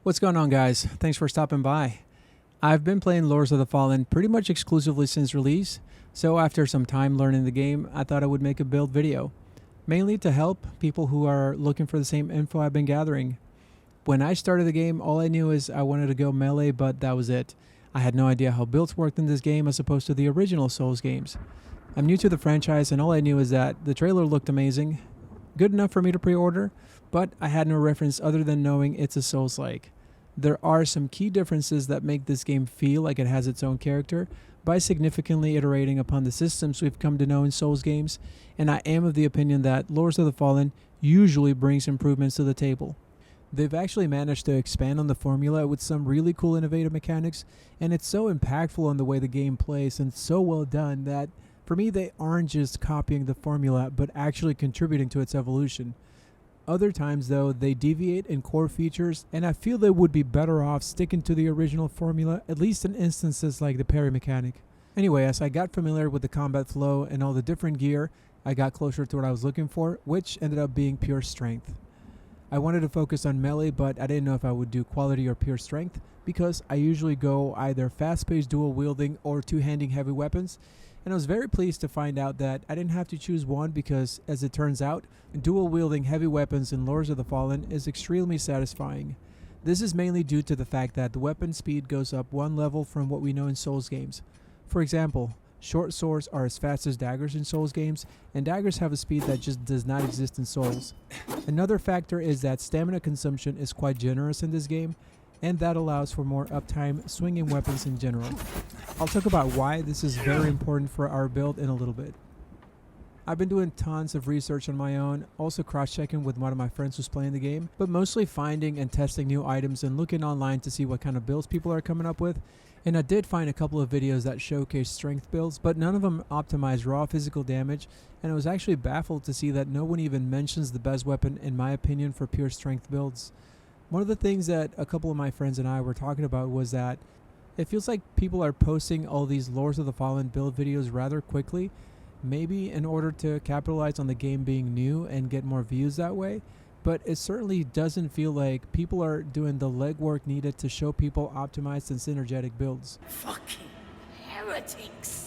What's going on, guys? Thanks for stopping by. I've been playing Lords of the Fallen pretty much exclusively since release, so after some time learning the game, I thought I would make a build video, mainly to help people who are looking for the same info I've been gathering. When I started the game, all I knew is I wanted to go melee, but that was it. I had no idea how builds worked in this game as opposed to the original Souls games. I'm new to the franchise, and all I knew is that the trailer looked amazing, good enough for me to pre-order, but I had no reference other than knowing it's a Souls-like. There are some key differences that make this game feel like it has its own character by significantly iterating upon the systems we've come to know in Souls games, and I am of the opinion that Lords of the Fallen usually brings improvements to the table. They've actually managed to expand on the formula with some really cool innovative mechanics, and it's so impactful on the way the game plays and so well done that for me they aren't just copying the formula but actually contributing to its evolution. Other times though, they deviate in core features, and I feel they would be better off sticking to the original formula, at least in instances like the parry mechanic. Anyway, as I got familiar with the combat flow and all the different gear, I got closer to what I was looking for, which ended up being pure strength. I wanted to focus on melee, but I didn't know if I would do quality or pure strength, because I usually go either fast-paced dual wielding or two-handing heavy weapons, and I was very pleased to find out that I didn't have to choose one because, as it turns out, dual wielding heavy weapons in Lords of the Fallen is extremely satisfying. This is mainly due to the fact that the weapon speed goes up one level from what we know in Souls games. For example, short swords are as fast as daggers in Souls games, and daggers have a speed that just does not exist in Souls. Another factor is that stamina consumption is quite generous in this game, and that allows for more uptime swinging weapons in general. I'll talk about why this is very important for our build in a little bit. I've been doing tons of research on my own, also cross-checking with one of my friends who's playing the game, but mostly finding and testing new items and looking online to see what kind of builds people are coming up with. And I did find a couple of videos that showcase strength builds, but none of them optimize raw physical damage, and I was actually baffled to see that no one even mentions the best weapon in my opinion for pure strength builds. One of the things that a couple of my friends and I were talking about was that it feels like people are posting all these Lords of the Fallen build videos rather quickly, maybe in order to capitalize on the game being new and get more views that way, but it certainly doesn't feel like people are doing the legwork needed to show people optimized and synergetic builds. Fucking heretics!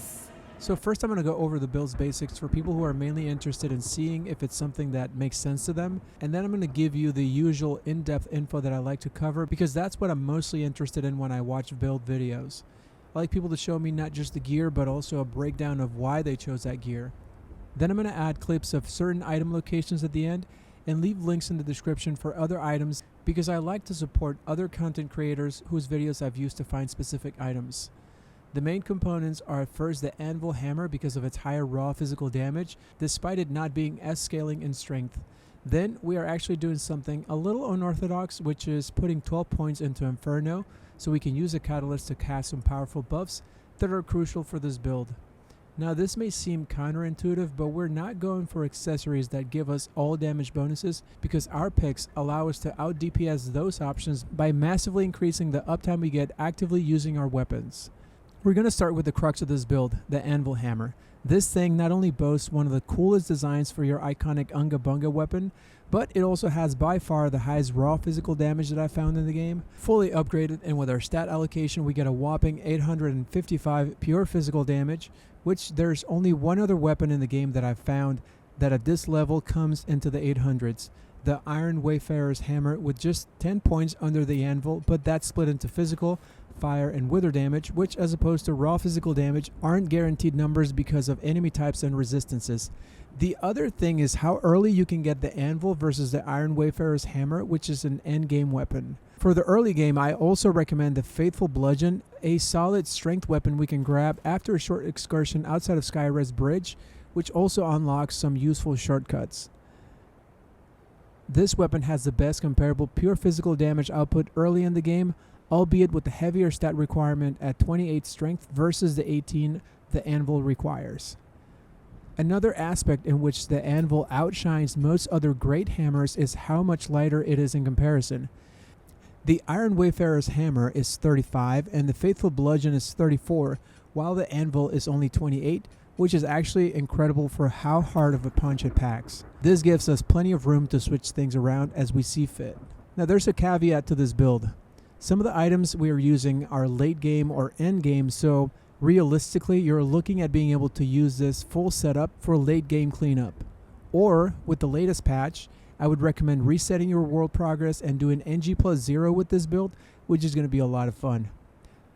So first I'm going to go over the build's basics for people who are mainly interested in seeing if it's something that makes sense to them, and then I'm going to give you the usual in-depth info that I like to cover because that's what I'm mostly interested in when I watch build videos. I like people to show me not just the gear but also a breakdown of why they chose that gear. Then I'm going to add clips of certain item locations at the end and leave links in the description for other items because I like to support other content creators whose videos I've used to find specific items. The main components are first the anvil hammer because of its higher raw physical damage, despite it not being as scaling in strength. Then we are actually doing something a little unorthodox, which is putting 12 points into Inferno, so we can use a catalyst to cast some powerful buffs that are crucial for this build. Now this may seem counterintuitive, but we're not going for accessories that give us all damage bonuses because our picks allow us to out DPS those options by massively increasing the uptime we get actively using our weapons. We're going to start with the crux of this build, the anvil hammer. This thing not only boasts one of the coolest designs for your iconic Unga Bunga weapon, but it also has by far the highest raw physical damage that I found in the game. Fully upgraded, and with our stat allocation we get a whopping 855 pure physical damage, which there's only one other weapon in the game that I've found that at this level comes into the 800s. The Iron Wayfarer's Hammer with just 10 points under the anvil, but that's split into physical, fire, and wither damage, which as opposed to raw physical damage aren't guaranteed numbers because of enemy types and resistances. The other thing is how early you can get the anvil versus the Iron Wayfarer's Hammer, which is an endgame weapon. For the early game, I also recommend the Faithful Bludgeon, a solid strength weapon we can grab after a short excursion outside of Skyres Bridge, which also unlocks some useful shortcuts. This weapon has the best comparable pure physical damage output early in the game, albeit with the heavier stat requirement at 28 strength versus the 18 the anvil requires. Another aspect in which the anvil outshines most other great hammers is how much lighter it is in comparison. The Iron Wayfarer's Hammer is 35 and the Faithful Bludgeon is 34, while the anvil is only 28, which is actually incredible for how hard of a punch it packs. This gives us plenty of room to switch things around as we see fit. Now there's a caveat to this build. Some of the items we are using are late game or end game, so realistically you're looking at being able to use this full setup for late game cleanup. Or with the latest patch, I would recommend resetting your world progress and doing NG+0 with this build, which is going to be a lot of fun.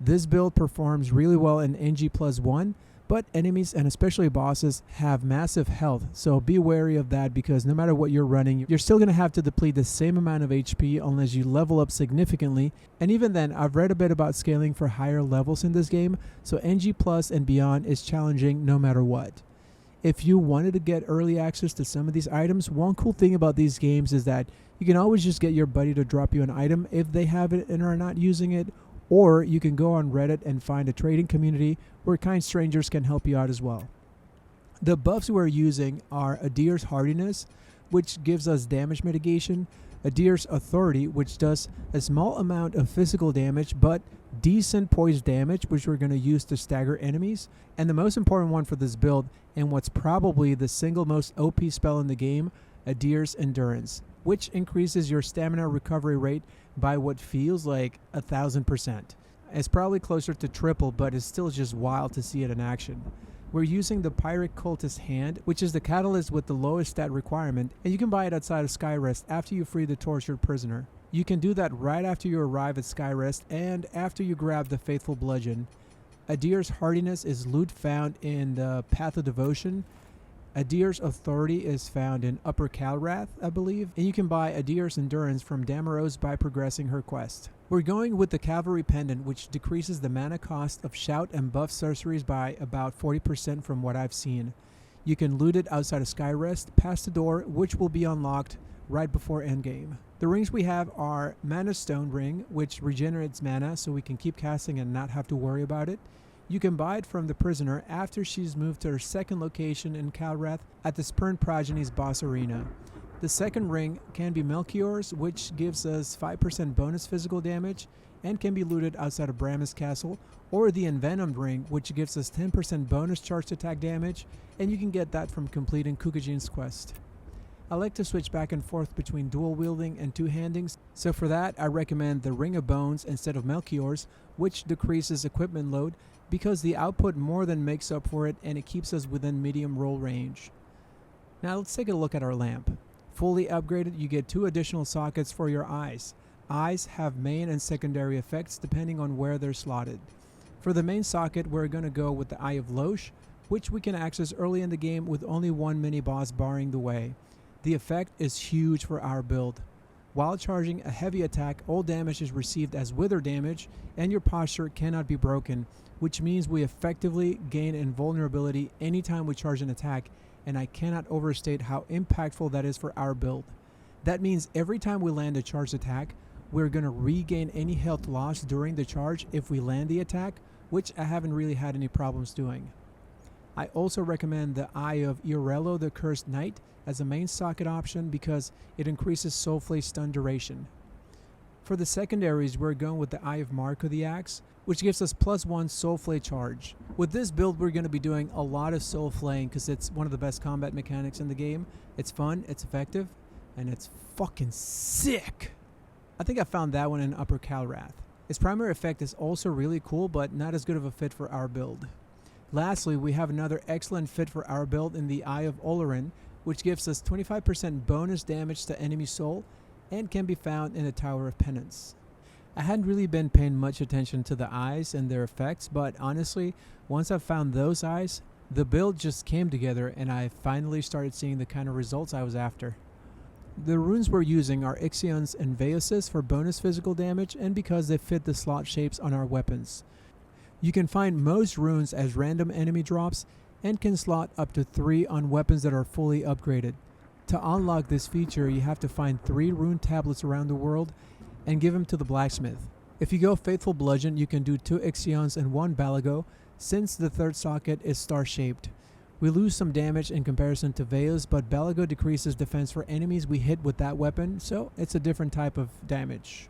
This build performs really well in NG+1, but enemies and especially bosses have massive health, so be wary of that because no matter what you're running, you're still going to have to deplete the same amount of HP unless you level up significantly. And even then, I've read a bit about scaling for higher levels in this game, so NG+ and beyond is challenging no matter what. If you wanted to get early access to some of these items, one cool thing about these games is that you can always just get your buddy to drop you an item if they have it and are not using it, or you can go on Reddit and find a trading community where kind strangers can help you out as well. The buffs we're using are Adir's Hardiness, which gives us damage mitigation, Adir's Authority, which does a small amount of physical damage but decent poise damage, which we're going to use to stagger enemies, and the most important one for this build, and what's probably the single most OP spell in the game, Adir's Endurance, which increases your stamina recovery rate by what feels like 1,000%. It's probably closer to triple, but it's still just wild to see it in action. We're using the Pirate Cultist Hand, which is the catalyst with the lowest stat requirement, and you can buy it outside of Skyrest after you free the tortured prisoner. You can do that right after you arrive at Skyrest and after you grab the Faithful Bludgeon. Adir's Hardiness is loot found in the Path of Devotion. Adir's Authority is found in Upper Calrath, I believe, and you can buy Adir's Endurance from Damaros by progressing her quest. We're going with the Cavalry Pendant, which decreases the mana cost of shout and buff sorceries by about 40% from what I've seen. You can loot it outside of Skyrest, past the door, which will be unlocked right before endgame. The rings we have are Mana Stone Ring, which regenerates mana so we can keep casting and not have to worry about it. You can buy it from the prisoner after she's moved to her second location in Calrath at the Spurned Progeny's boss arena. The second ring can be Melchior's, which gives us 5% bonus physical damage and can be looted outside of Brahma's castle, or the Envenomed ring, which gives us 10% bonus charged attack damage, and you can get that from completing Kukujin's quest. I like to switch back and forth between dual wielding and two-handings, so for that I recommend the Ring of Bones instead of Melchior's, which decreases equipment load because the output more than makes up for it and it keeps us within medium roll range. Now let's take a look at our lamp. Fully upgraded, you get 2 additional sockets for your eyes. Eyes have main and secondary effects depending on where they're slotted. For the main socket, we're going to go with the Eye of Loesch, which we can access early in the game with only one mini-boss barring the way. The effect is huge for our build. While charging a heavy attack, all damage is received as wither damage, and your posture cannot be broken, which means we effectively gain invulnerability anytime we charge an attack, and I cannot overstate how impactful that is for our build. That means every time we land a charged attack, we're going to regain any health lost during the charge if we land the attack, which I haven't really had any problems doing. I also recommend the Eye of Iorello the Cursed Knight as a main socket option because it increases Soulflay stun duration. For the secondaries, we're going with the Eye of Marco the Axe, which gives us +1 Soulflay charge. With this build, we're going to be doing a lot of Soulflaying because it's one of the best combat mechanics in the game. It's fun, it's effective, and it's fucking sick. I think I found that one in Upper Calrath. Its primary effect is also really cool, but not as good of a fit for our build. Lastly, we have another excellent fit for our build in the Eye of Olorin, which gives us 25% bonus damage to enemy soul and can be found in the Tower of Penance. I hadn't really been paying much attention to the eyes and their effects, but honestly, once I found those eyes, the build just came together and I finally started seeing the kind of results I was after. The runes we're using are Ixion's and Vaeus's for bonus physical damage and because they fit the slot shapes on our weapons. You can find most runes as random enemy drops and can slot up to 3 on weapons that are fully upgraded. To unlock this feature, you have to find 3 rune tablets around the world and give them to the blacksmith. If you go Faithful Bludgeon, you can do 2 Ixions and 1 Balago, since the third socket is star-shaped. We lose some damage in comparison to Vaeus, but Balago decreases defense for enemies we hit with that weapon, so it's a different type of damage.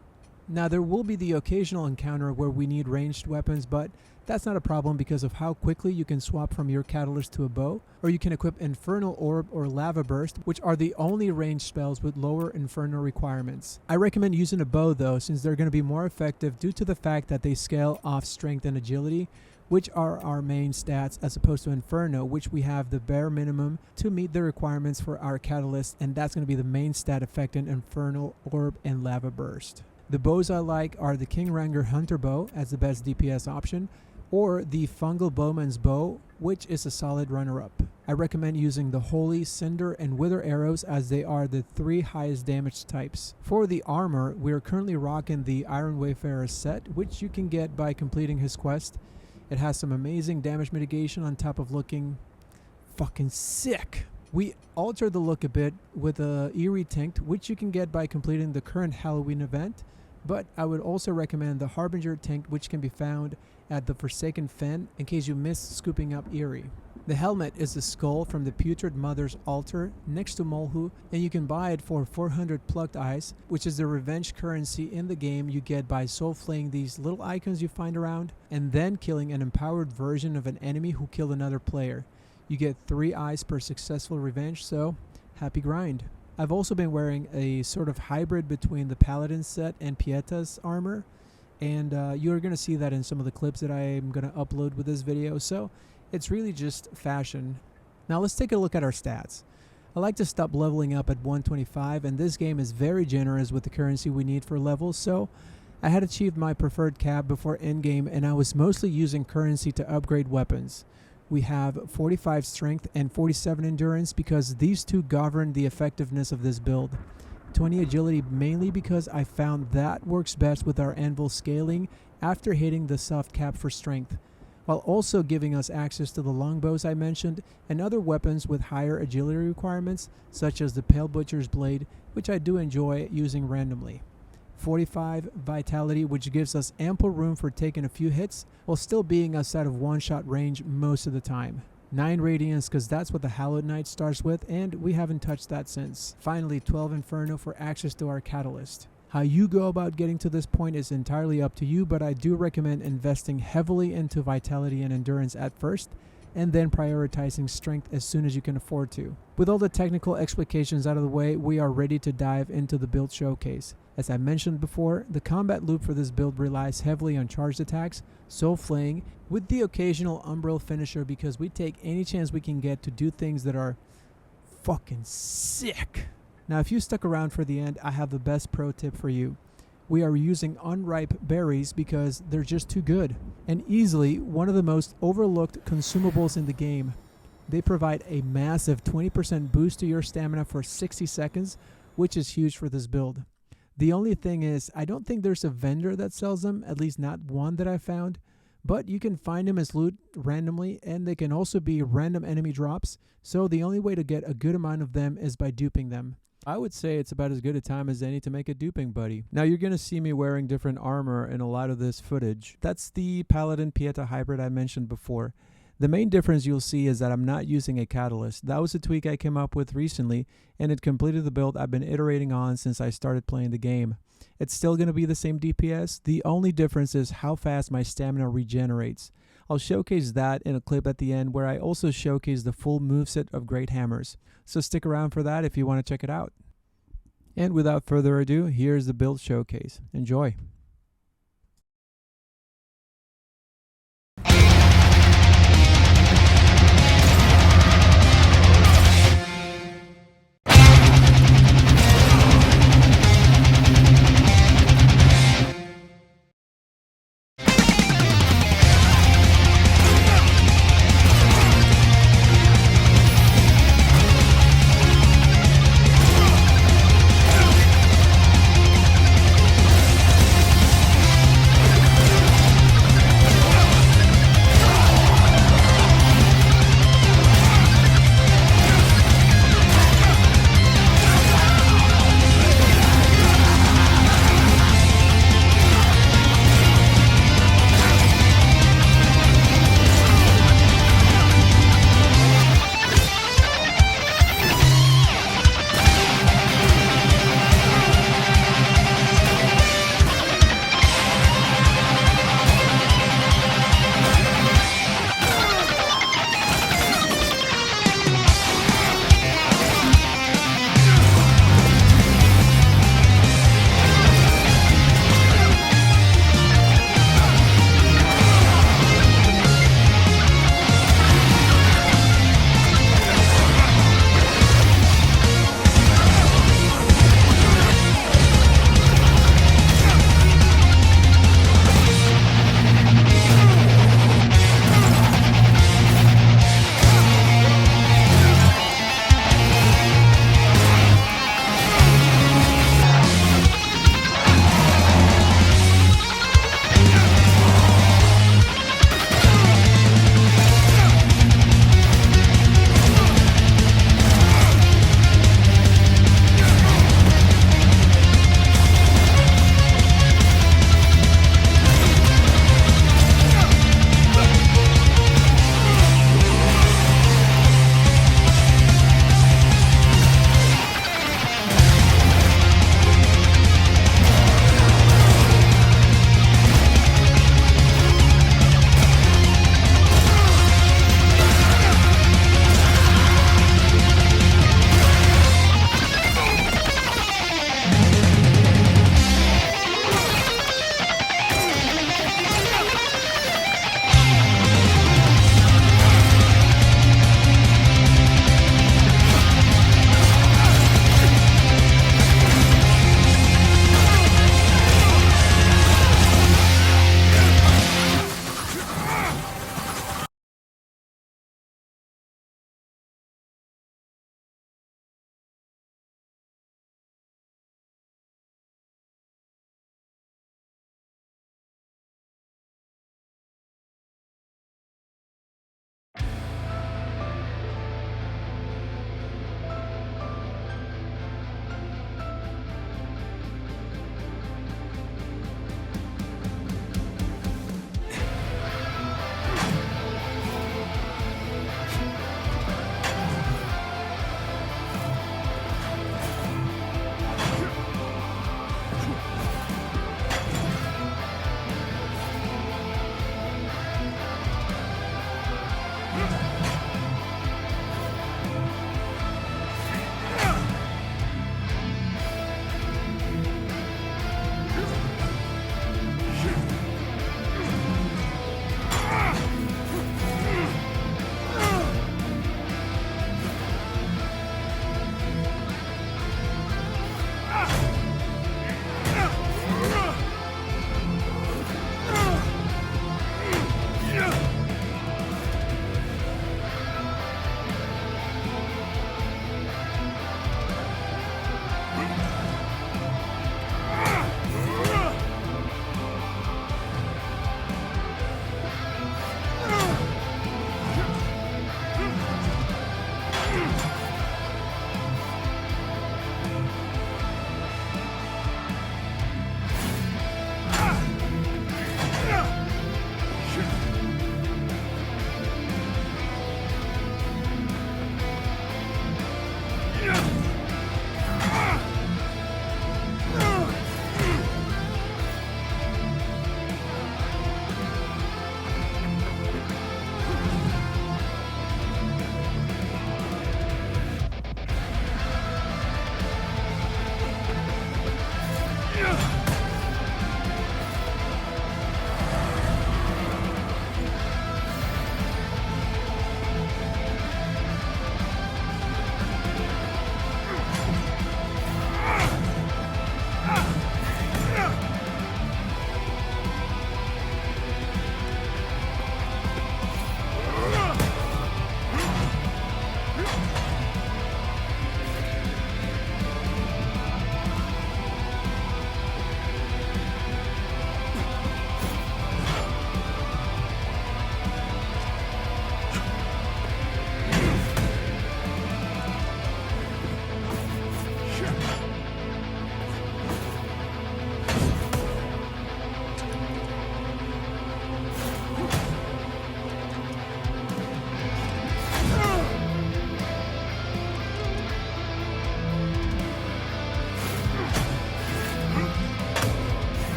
Now there will be the occasional encounter where we need ranged weapons, but that's not a problem because of how quickly you can swap from your catalyst to a bow, or you can equip Infernal Orb or Lava Burst, which are the only ranged spells with lower infernal requirements. I recommend using a bow though, since they're going to be more effective due to the fact that they scale off strength and agility, which are our main stats, as opposed to Inferno, which we have the bare minimum to meet the requirements for our catalyst, and that's going to be the main stat affecting Infernal Orb and Lava Burst. The bows I like are the King Ranger Hunter Bow as the best DPS option, or the Fungal Bowman's Bow, which is a solid runner-up. I recommend using the Holy, Cinder, and Wither arrows as they are the 3 highest damage types. For the armor, we are currently rocking the Iron Wayfarer set, which you can get by completing his quest. It has some amazing damage mitigation on top of looking fucking sick. We altered the look a bit with a Eerie Tinct, which you can get by completing the current Halloween event, but I would also recommend the Harbinger Tinct, which can be found at the Forsaken Fen in case you missed scooping up Eerie. The helmet is the skull from the Putrid Mother's altar next to Molhu, and you can buy it for 400 plucked eyes, which is the revenge currency in the game you get by soul flaying these little icons you find around, and then killing an empowered version of an enemy who killed another player. You get 3 eyes per successful revenge, so happy grind. I've also been wearing a sort of hybrid between the Paladin set and Pieta's armor, and you're going to see that in some of the clips that I'm going to upload with this video, so it's really just fashion. Now let's take a look at our stats. I like to stop leveling up at 125, and this game is very generous with the currency we need for levels, so I had achieved my preferred cap before endgame, and I was mostly using currency to upgrade weapons. We have 45 strength and 47 endurance because these two govern the effectiveness of this build. 20 agility mainly because I found that works best with our anvil scaling after hitting the soft cap for strength, while also giving us access to the longbows I mentioned and other weapons with higher agility requirements such as the Pale Butcher's Blade, which I do enjoy using randomly. 45 vitality, which gives us ample room for taking a few hits while still being outside of one-shot range most of the time. 9 radiance because that's what the Hallowed Knight starts with, and we haven't touched that since. Finally, 12 Inferno for access to our catalyst. How you go about getting to this point is entirely up to you, but I do recommend investing heavily into vitality and endurance at first, and then prioritizing strength as soon as you can afford to. With all the technical explications out of the way, we are ready to dive into the build showcase. As I mentioned before, the combat loop for this build relies heavily on charged attacks, soul flaying, with the occasional umbral finisher because we take any chance we can get to do things that are fucking sick. Now if you stuck around for the end, I have the best pro tip for you. We are using unripe berries because they're just too good, and easily one of the most overlooked consumables in the game. They provide a massive 20% boost to your stamina for 60 seconds, which is huge for this build. The only thing is, I don't think there's a vendor that sells them, at least not one that I found, but you can find them as loot randomly, and they can also be random enemy drops, so the only way to get a good amount of them is by duping them. I would say it's about as good a time as any to make a duping buddy. Now you're going to see me wearing different armor in a lot of this footage. That's the Paladin Pieta hybrid I mentioned before. The main difference you'll see is that I'm not using a catalyst. That was a tweak I came up with recently, and it completed the build I've been iterating on since I started playing the game. It's still going to be the same DPS. The only difference is how fast my stamina regenerates. I'll showcase that in a clip at the end where I also showcase the full moveset of Great Hammers. So stick around for that if you want to check it out. And without further ado, here's the build showcase. Enjoy.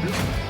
Huh?